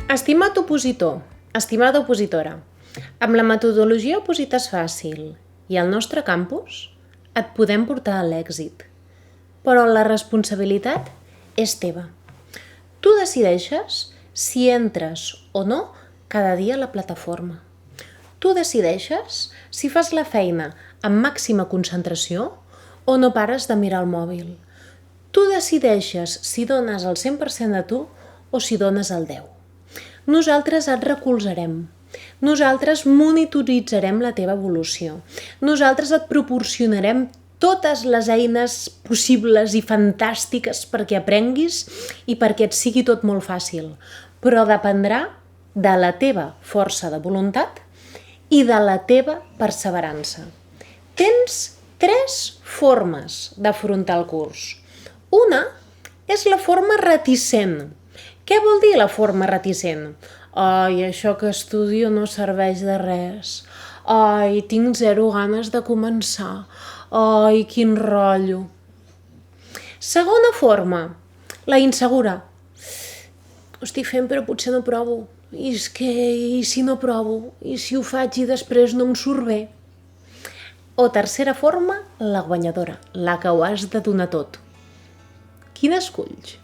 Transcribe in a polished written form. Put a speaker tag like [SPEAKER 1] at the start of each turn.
[SPEAKER 1] Estimat opositor, estimada opositora, amb la metodologia Oposites Fàcil i el nostre campus et podem portar a l'èxit, però la responsabilitat és teva. Tu decideixes si entres o no cada dia a la plataforma. Tu decideixes si fas la feina amb màxima concentració o no pares de mirar el mòbil. Tu decideixes si dones el 100% de tu o si dones el 10%. Nosaltres et recolzarem. Nosaltres monitoritzarem la teva evolució. Nosaltres et proporcionarem totes les eines possibles i fantàstiques perquè aprenguis i perquè et sigui tot molt fàcil. Però dependrà de la teva força de voluntat i de la teva perseverança. Tens 3 formes d'afrontar el curs. Una és la forma reticent. Què vol dir la forma reticent? Ai, això que estudio no serveix de res. Ai, tinc 0 ganes de començar. Ai, quin rotllo. Segona forma, la insegura. Ho estic fent però potser no provo. I si no provo? I si ho faig i després no em surt bé? O tercera forma, la guanyadora, la que ho has de donar tot. Quina esculls?